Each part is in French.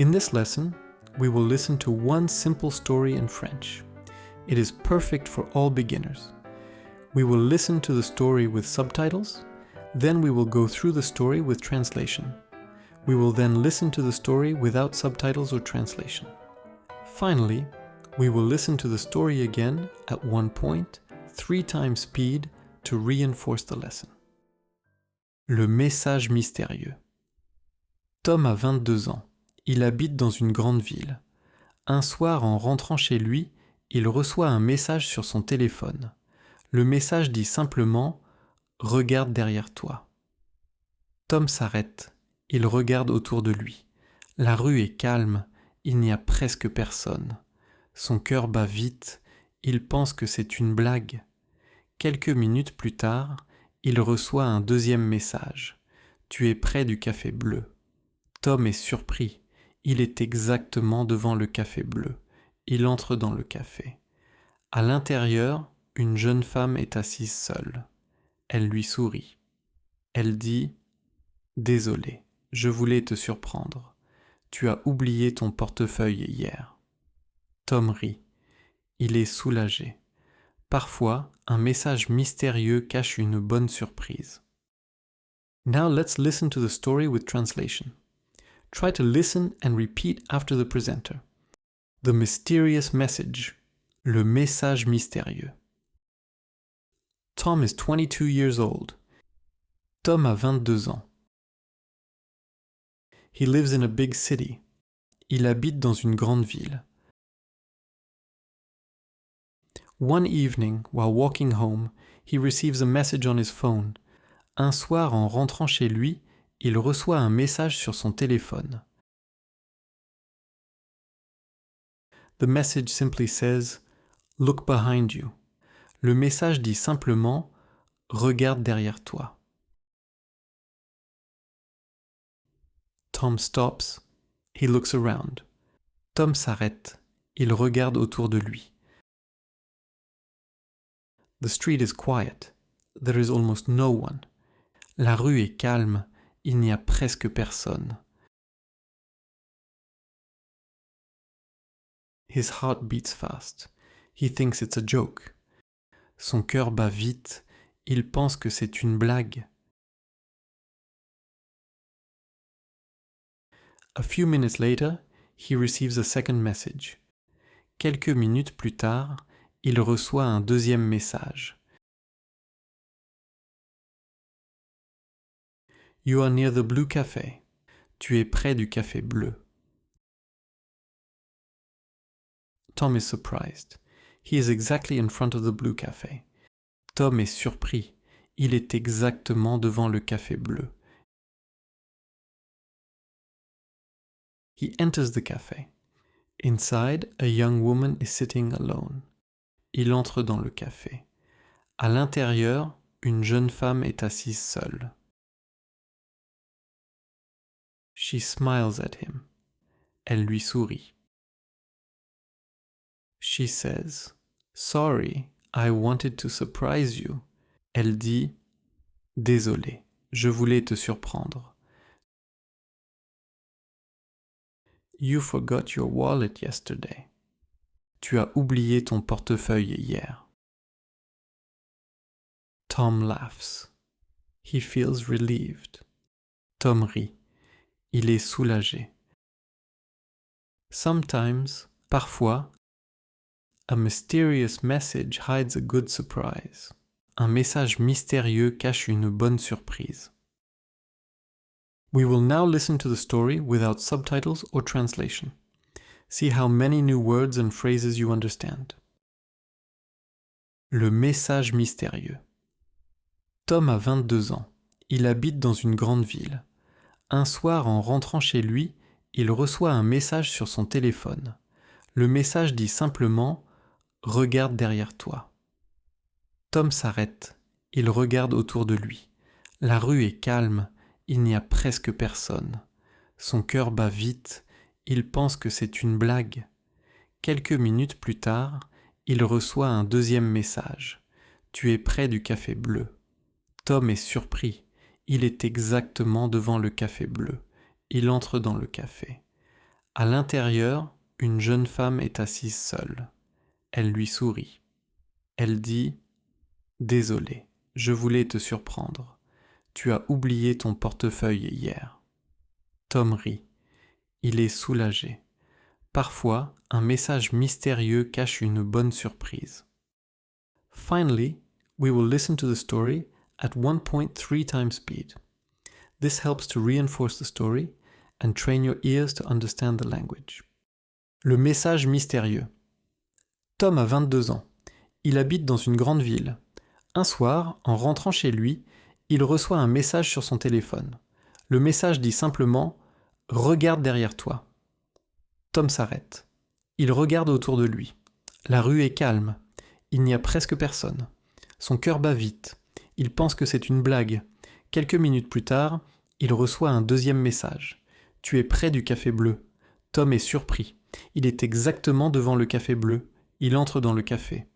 In this lesson, we will listen to one simple story in French. It is perfect for all beginners. We will listen to the story with subtitles, then we will go through the story with translation. We will then listen to the story without subtitles or translation. Finally, we will listen to the story again at one point, 3 times speed to reinforce the lesson. Le message mystérieux. Tom a 22 ans. Il habite dans une grande ville. Un soir, en rentrant chez lui, il reçoit un message sur son téléphone. Le message dit simplement « Regarde derrière toi ». Tom s'arrête. Il regarde autour de lui. La rue est calme, il n'y a presque personne. Son cœur bat vite, il pense que c'est une blague. Quelques minutes plus tard, il reçoit un deuxième message. « Tu es près du café bleu ». Tom est surpris. Il est exactement devant le café bleu. Il entre dans le café. À l'intérieur, une jeune femme est assise seule. Elle lui sourit. Elle dit « Désolé, je voulais te surprendre. Tu as oublié ton portefeuille hier. » Tom rit. Il est soulagé. Parfois, un message mystérieux cache une bonne surprise. Now let's listen to the story with translation. Try to listen and repeat after the presenter. The mysterious message. Le message mystérieux. Tom is 22 years old. Tom a 22 ans. He lives in a big city. Il habite dans une grande ville. One evening, while walking home, he receives a message on his phone. Un soir, en rentrant chez lui, il reçoit un message sur son téléphone. The message simply says, "Look behind you." Le message dit simplement, "Regarde derrière toi." Tom stops. He looks around. Tom s'arrête. Il regarde autour de lui. The street is quiet. There is almost no one. La rue est calme. Il n'y a presque personne. His heart beats fast. He thinks it's a joke. Son cœur bat vite. Il pense que c'est une blague. A few minutes later, he receives a second message. Quelques minutes plus tard, il reçoit un deuxième message. You are near the blue cafe. Tu es près du café bleu. Tom is surprised. He is exactly in front of the blue cafe. Tom est surpris. Il est exactement devant le café bleu. He enters the cafe. Inside, a young woman is sitting alone. Il entre dans le café. À l'intérieur, une jeune femme est assise seule. She smiles at him. Elle lui sourit. She says, "Sorry, I wanted to surprise you." Elle dit, "Désolé, je voulais te surprendre." You forgot your wallet yesterday. Tu as oublié ton portefeuille hier. Tom laughs. He feels relieved. Tom rit. Il est soulagé. Sometimes, parfois, a mysterious message hides a good surprise. Un message mystérieux cache une bonne surprise. We will now listen to the story without subtitles or translation. See how many new words and phrases you understand. Le message mystérieux. Tom a 22 ans. Il habite dans une grande ville. Un soir, en rentrant chez lui, il reçoit un message sur son téléphone. Le message dit simplement « Regarde derrière toi ». Tom s'arrête. Il regarde autour de lui. La rue est calme. Il n'y a presque personne. Son cœur bat vite. Il pense que c'est une blague. Quelques minutes plus tard, il reçoit un deuxième message. « Tu es près du café bleu ». Tom est surpris. Il est exactement devant le café bleu. Il entre dans le café. À l'intérieur, une jeune femme est assise seule. Elle lui sourit. Elle dit « Désolé, je voulais te surprendre. Tu as oublié ton portefeuille hier. » Tom rit. Il est soulagé. Parfois, un message mystérieux cache une bonne surprise. Finally, we will listen to the story at 1.3 times speed. This helps to reinforce the story and train your ears to understand the language. Le message mystérieux. Tom a 22 ans. Il habite dans une grande ville. Un soir, en rentrant chez lui, il reçoit un message sur son téléphone. Le message dit simplement « Regarde derrière toi ». Tom s'arrête. Il regarde autour de lui. La rue est calme. Il n'y a presque personne. Son cœur bat vite. Il pense que c'est une blague. Quelques minutes plus tard, il reçoit un deuxième message. « Tu es près du café bleu ». Tom est surpris. Il est exactement devant le café bleu. Il entre dans le café.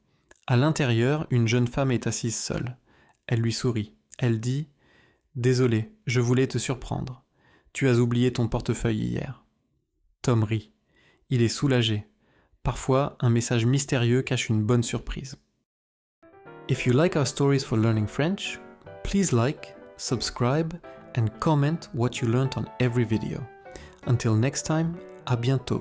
À l'intérieur, une jeune femme est assise seule. Elle lui sourit. Elle dit « Désolé, je voulais te surprendre. Tu as oublié ton portefeuille hier. » Tom rit. Il est soulagé. Parfois, un message mystérieux cache une bonne surprise. If you like our stories for learning French, please like, subscribe, and comment what you learned on every video. Until next time, à bientôt.